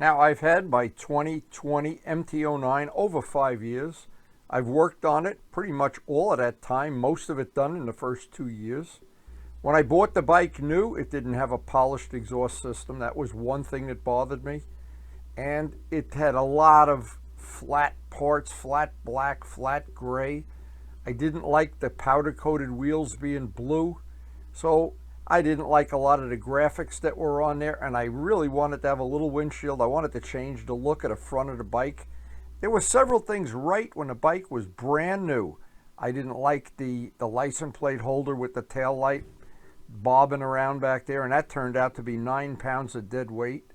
Now, I've had my 2020 MT09 over 5 years. I've worked on it pretty much all of that time, most of it done in the first 2 years. When I bought the bike new, it didn't have a polished exhaust system. That was one thing that bothered me. And it had a lot of flat parts, flat black, flat gray. I didn't like the powder-coated wheels being blue. So I didn't like a lot of the graphics that were on there, and I really wanted to have a little windshield. I wanted to change the look of the front of the bike. There were several things right when the bike was brand new. I didn't like the license plate holder with the tail light bobbing around back there, and that turned out to be 9 pounds of dead weight.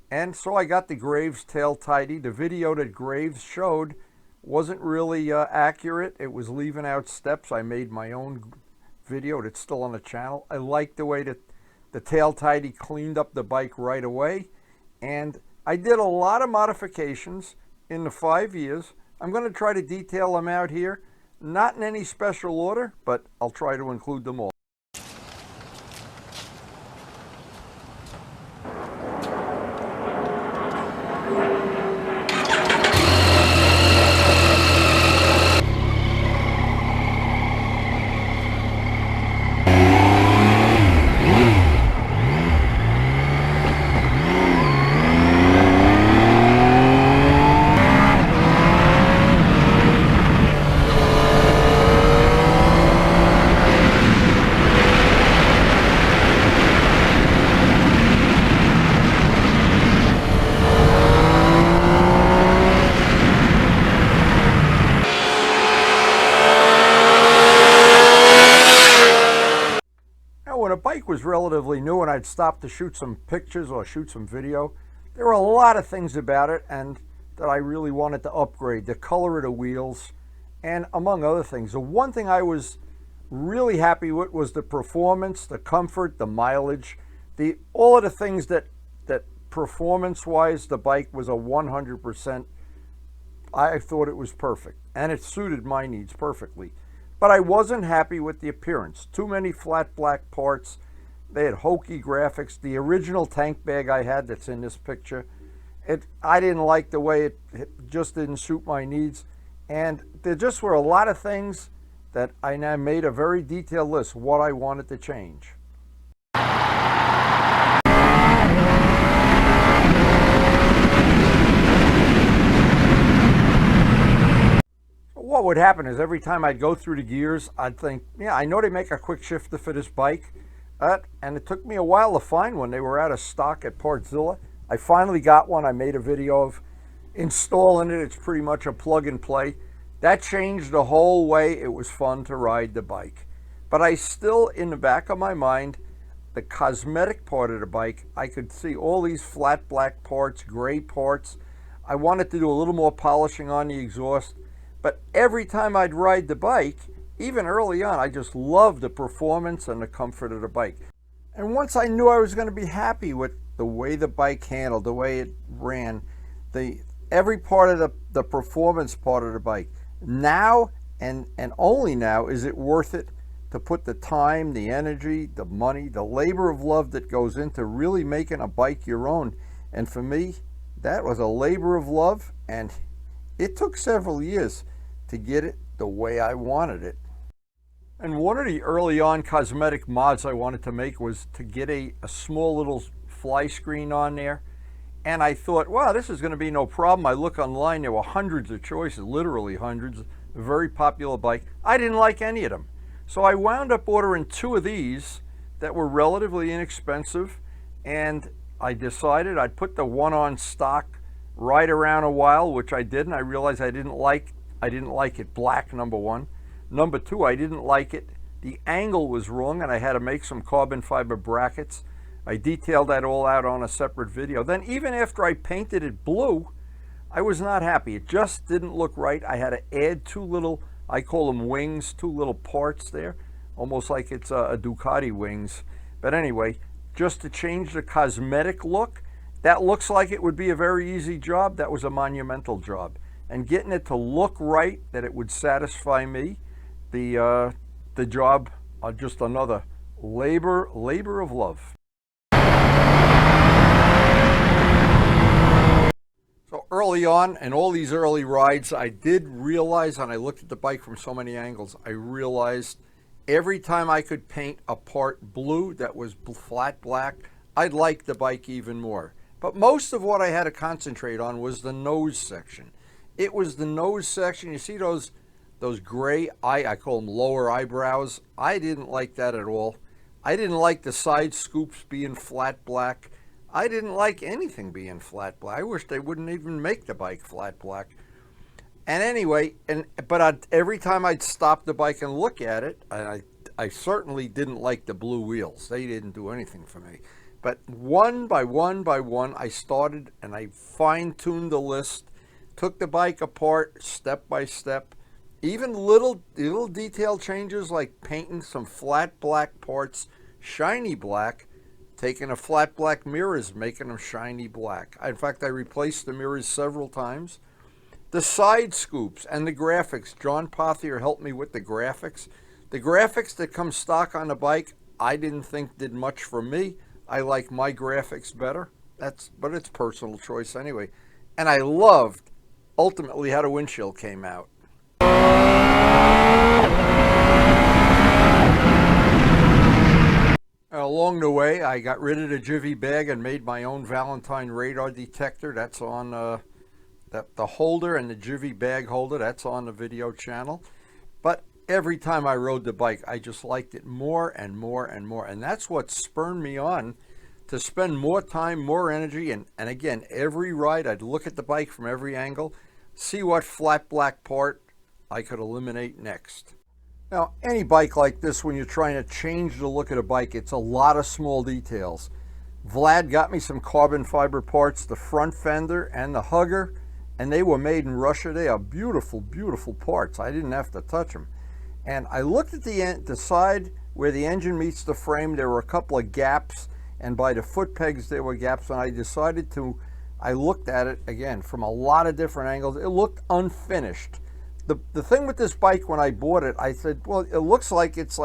And so I got the Graves tail tidy. The video that Graves showed wasn't really accurate. It was leaving out steps. I made my own video that's still on the channel. I liked the way that the tail tidy cleaned up the bike right away, and I did a lot of modifications in the 5 years. I'm going to try to detail them out here, not in any special order, but I'll try to include them all. When a bike was relatively new and I'd stop to shoot some pictures or shoot some video, there were a lot of things about it and that I really wanted to upgrade. The color of the wheels, and among other things. The one thing I was really happy with was the performance, the comfort, the mileage, all of the things that performance-wise the bike was a 100%. I thought it was perfect, and it suited my needs perfectly. But I wasn't happy with the appearance. Too many flat black parts. They had hokey graphics. The original tank bag I had that's in this picture, I didn't like the way it just didn't suit my needs. And there just were a lot of things that I now made a very detailed list what I wanted to change. What would happen is every time I'd go through the gears, I'd think, yeah, I know they make a quick shifter for this bike. And it took me a while to find one. They were out of stock at Partzilla. I finally got one. I made a video of installing it. It's pretty much a plug and play. That changed the whole way it was fun to ride the bike. But I still, in the back of my mind, the cosmetic part of the bike, I could see all these flat black parts, gray parts. I wanted to do a little more polishing on the exhaust. But every time I'd ride the bike, even early on, I just loved the performance and the comfort of the bike. And once I knew I was going to be happy with the way the bike handled, the way it ran, every part of the performance part of the bike, now and only now is it worth it to put the time, the energy, the money, the labor of love that goes into really making a bike your own. And for me, that was a labor of love, and it took several years to get it the way I wanted it. And one of the early on cosmetic mods I wanted to make was to get a small little fly screen on there. And I thought, wow, this is going to be no problem. I look online, there were hundreds of choices, literally hundreds, a very popular bike. I didn't like any of them. So I wound up ordering 2 of these that were relatively inexpensive, and I decided I'd put the one on stock, ride around a while, which I did, and I realized I didn't like it black, number one. Number two, I didn't like it. The angle was wrong, and I had to make some carbon fiber brackets. I detailed that all out on a separate video. Then even after I painted it blue, I was not happy. It just didn't look right. I had to add 2 little, I call them wings, 2 little parts there, almost like it's a Ducati wings. But anyway, just to change the cosmetic look, that looks like it would be a very easy job. That was a monumental job. And getting it to look right, that it would satisfy me, the job, just another labor of love. Early on, and all these early rides, I did realize, and I looked at the bike from so many angles, I realized every time I could paint a part blue that was flat black, I'd like the bike even more. But most of what I had to concentrate on was the nose section. It was the nose section. You see those gray, I call them lower eyebrows. I didn't like that at all. I didn't like the side scoops being flat black. I didn't like anything being flat black. I wish they wouldn't even make the bike flat black. And anyway, every time I'd stop the bike and look at it, I certainly didn't like the blue wheels. They didn't do anything for me. But one by one, I started and I fine-tuned the list, took the bike apart step by step. Even little detail changes like painting some flat black parts shiny black, taking a flat black mirrors, making them shiny black. In fact, I replaced the mirrors several times. The side scoops and the graphics. John Pothier helped me with the graphics. The graphics that come stock on the bike, I didn't think did much for me. I like my graphics better. But it's personal choice anyway. And I loved ultimately how the windshield came out. Along the way, I got rid of the Jivvy bag and made my own Valentine radar detector. That's on the holder and the Jivvy bag holder. That's on the video channel. But every time I rode the bike, I just liked it more and more and more. And that's what spurred me on to spend more time, more energy. And again, every ride, I'd look at the bike from every angle, see what flat black part I could eliminate next. Now, any bike like this, when you're trying to change the look of the bike, it's a lot of small details. Vlad got me some carbon fiber parts, the front fender and the hugger, and they were made in Russia. They are beautiful, beautiful parts. I didn't have to touch them. And I looked at the side where the engine meets the frame. There were a couple of gaps, and by the foot pegs there were gaps, and I looked at it again from a lot of different angles. It looked unfinished. The thing with this bike, when I bought it, I said, well, it looks like it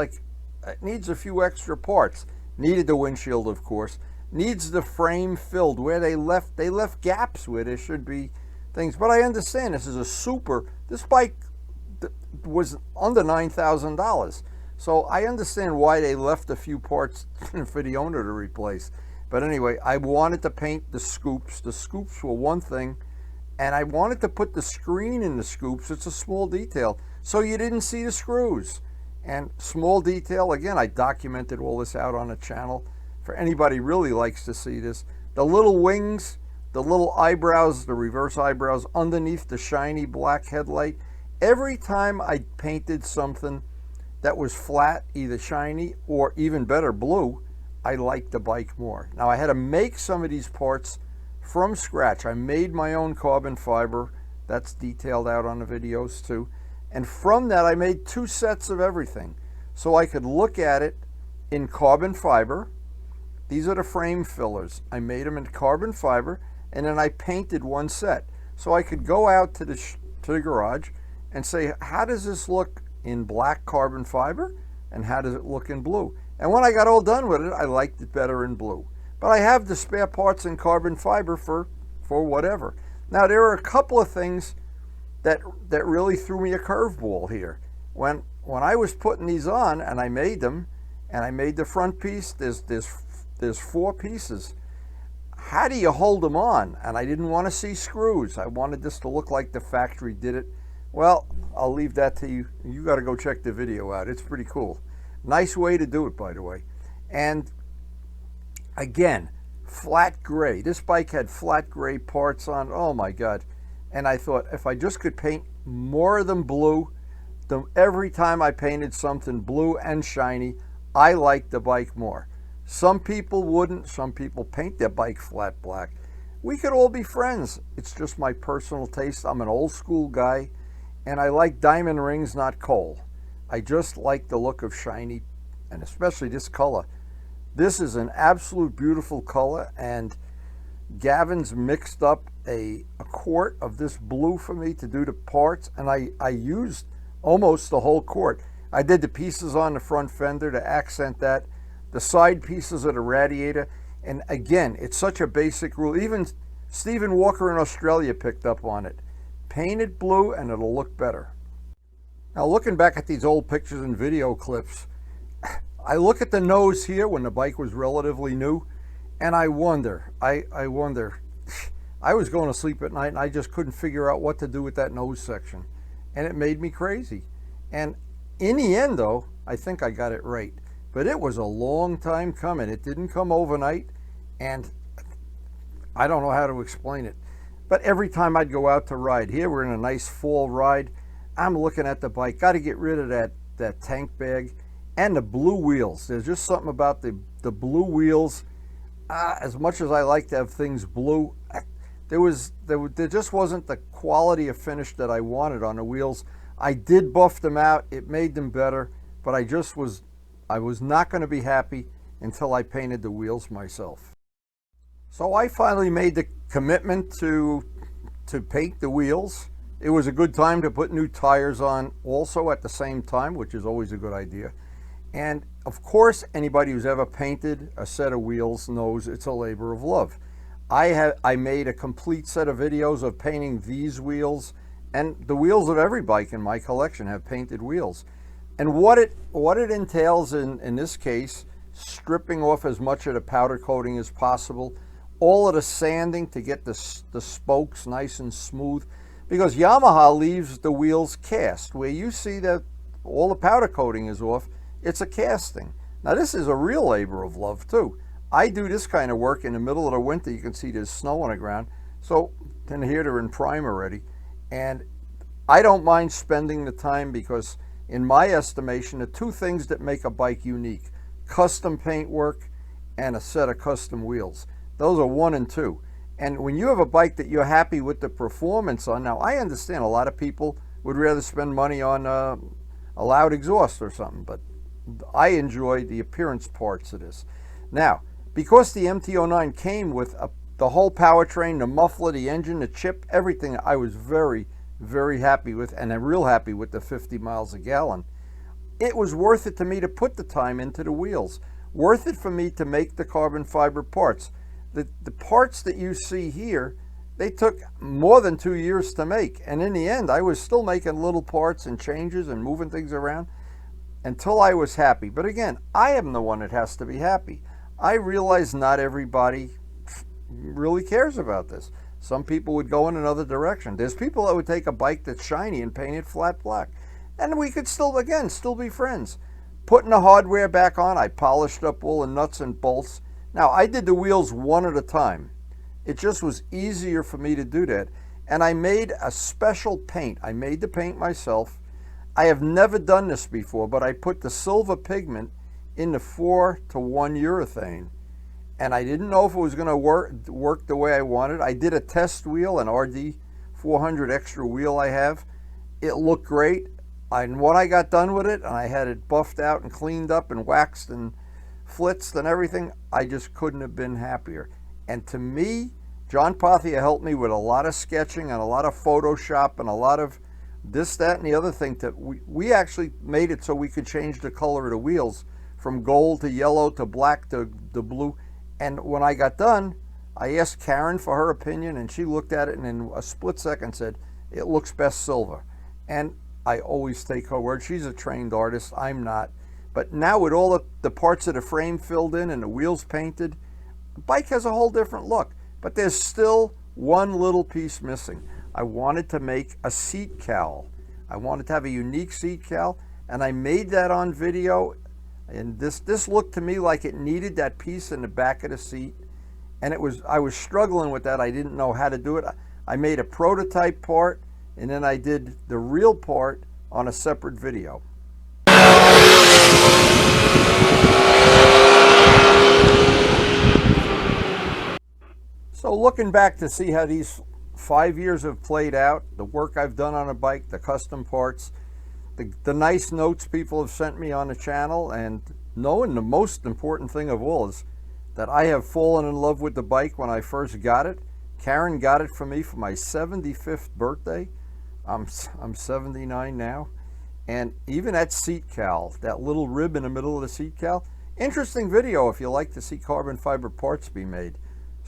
needs a few extra parts. Needed the windshield, of course. Needs the frame filled where they left gaps where there should be things. But I understand this bike was under $9,000. So I understand why they left a few parts for the owner to replace. But anyway, I wanted to paint the scoops. The scoops were one thing. And I wanted to put the screen in the scoops. It's a small detail, so you didn't see the screws. And small detail, again, I documented all this out on the channel for anybody who really likes to see this. The little wings, the little eyebrows, the reverse eyebrows underneath the shiny black headlight. Every time I painted something that was flat, either shiny or even better, blue, I liked the bike more. Now I had to make some of these parts from scratch. I made my own carbon fiber. That's detailed out on the videos too. And from that, I made 2 sets of everything. So I could look at it in carbon fiber. These are the frame fillers. I made them in carbon fiber, and then I painted 1 set. So I could go out to the garage and say, how does this look in black carbon fiber? And how does it look in blue? And when I got all done with it, I liked it better in blue. But I have the spare parts in carbon fiber for whatever. Now, there are a couple of things that really threw me a curveball here. When I was putting these on, and I made them, and I made the front piece, there's 4 pieces. How do you hold them on? And I didn't want to see screws. I wanted this to look like the factory did it. Well, I'll leave that to you. You got to go check the video out. It's pretty cool. Nice way to do it, by the way. And again, flat gray. This bike had flat gray parts on. Oh my God. And I thought, if I just could paint more of them blue, every time I painted something blue and shiny, I liked the bike more. Some people wouldn't. Some people paint their bike flat black. We could all be friends. It's just my personal taste. I'm an old school guy, and I like diamond rings, not coal. I just like the look of shiny, and especially this color. This is an absolute beautiful color, and Gavin's mixed up a quart of this blue for me to do the parts, and I used almost the whole quart. I did the pieces on the front fender to accent that, the side pieces of the radiator, and again, it's such a basic rule. Even Stephen Walker in Australia picked up on it. Paint it blue and it'll look better. Now, looking back at these old pictures and video clips, I look at the nose here when the bike was relatively new, and I wonder, I wonder, I was going to sleep at night and I just couldn't figure out what to do with that nose section. And it made me crazy. And in the end, though, I think I got it right. But it was a long time coming. It didn't come overnight, and I don't know how to explain it. But every time I'd go out to ride, here we're in a nice fall ride, I'm looking at the bike, got to get rid of that tank bag and the blue wheels. There's just something about the blue wheels. As much as I like to have things blue, there just wasn't the quality of finish that I wanted on the wheels. I did buff them out, it made them better, but I was not going to be happy until I painted the wheels myself. So I finally made the commitment to paint the wheels. It was a good time to put new tires on also at the same time, which is always a good idea. And of course, anybody who's ever painted a set of wheels knows it's a labor of love. I made a complete set of videos of painting these wheels, and the wheels of every bike in my collection have painted wheels. And what it entails in this case, stripping off as much of the powder coating as possible, all of the sanding to get the spokes nice and smooth, because Yamaha leaves the wheels cast. Where you see that all the powder coating is off, it's a casting. Now this is a real labor of love too. I do this kind of work in the middle of the winter. You can see there's snow on the ground. So then here they're in prime already. And I don't mind spending the time because in my estimation, the two things that make a bike unique, custom paint work and a set of custom wheels. Those are 1 and 2. And when you have a bike that you're happy with the performance on, now I understand a lot of people would rather spend money on a loud exhaust or something, but I enjoy the appearance parts of this. Now, because the MT09 came with the whole powertrain, the muffler, the engine, the chip, everything, I was very, very happy with, and I'm real happy with the 50 miles a gallon. It was worth it to me to put the time into the wheels, worth it for me to make the carbon fiber parts. The parts that you see here, they took more than 2 years to make, and in the end I was still making little parts and changes and moving things around until I was happy. But again, I am the one that has to be happy. I realize not everybody really cares about this. Some people would go in another direction. There's people that would take a bike that's shiny and paint it flat black, and we could still be friends. Putting the hardware back on, I polished up all the nuts and bolts. Now, I did the wheels one at a time. It just was easier for me to do that. And I made a special paint. I made the paint myself. I have never done this before, but I put the silver pigment in the 4:1 urethane. And I didn't know if it was going to work the way I wanted. I did a test wheel, an RD 400 extra wheel I have. It looked great. And when I got done with it, and I had it buffed out and cleaned up and waxed and flitzed and everything, I just couldn't have been happier. And to me, John Parthia helped me with a lot of sketching and a lot of Photoshop and a lot of this, that, and the other thing. That we actually made it so we could change the color of the wheels from gold to yellow to black to blue. And when I got done, I asked Karen for her opinion, and she looked at it and in a split second said, it looks best silver. And I always take her word. She's a trained artist. I'm not. But now with all the parts of the frame filled in and the wheels painted, the bike has a whole different look. But there's still one little piece missing. I wanted to make a seat cowl. I wanted to have a unique seat cowl, and I made that on video. And this looked to me like it needed that piece in the back of the seat. And I was struggling with that. I didn't know how to do it. I made a prototype part, and then I did the real part on a separate video. So looking back to see how these 5 years have played out, the work I've done on a bike, the custom parts, the nice notes people have sent me on the channel, and knowing the most important thing of all is that I have fallen in love with the bike when I first got it. Karen got it for me for my 75th birthday. I'm 79 now. And even that seat cowl, that little rib in the middle of the seat cowl, interesting video if you like to see carbon fiber parts be made.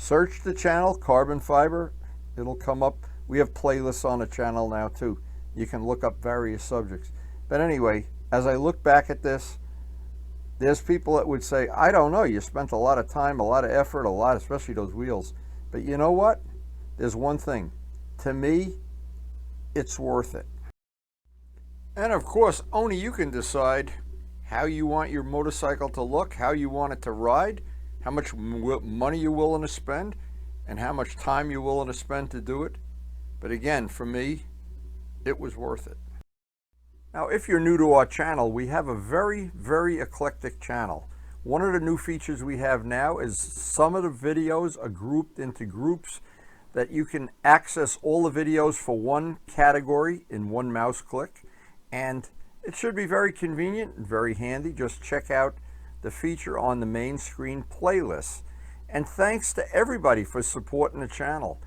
Search the channel, Carbon Fiber. It'll come up. We have playlists on the channel now too. You can look up various subjects. But anyway, as I look back at this, there's people that would say, I don't know, you spent a lot of time, a lot of effort, especially those wheels. But you know what? There's one thing. To me, it's worth it. And of course, only you can decide how you want your motorcycle to look, how you want it to ride, how much money you're willing to spend, and how much time you're willing to spend to do it. But again, for me, it was worth it. Now, if you're new to our channel, we have a very, very eclectic channel. One of the new features we have now is some of the videos are grouped into groups that you can access all the videos for one category in one mouse click. And it should be very convenient and very handy. Just check out the feature on the main screen playlist. And thanks to everybody for supporting the channel.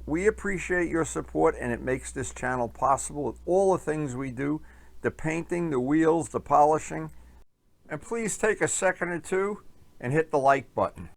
We appreciate your support, and it makes this channel possible with all the things we do, the painting, the wheels, the polishing. And please take a second or two and hit the like button.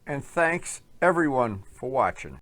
And thanks everyone for watching.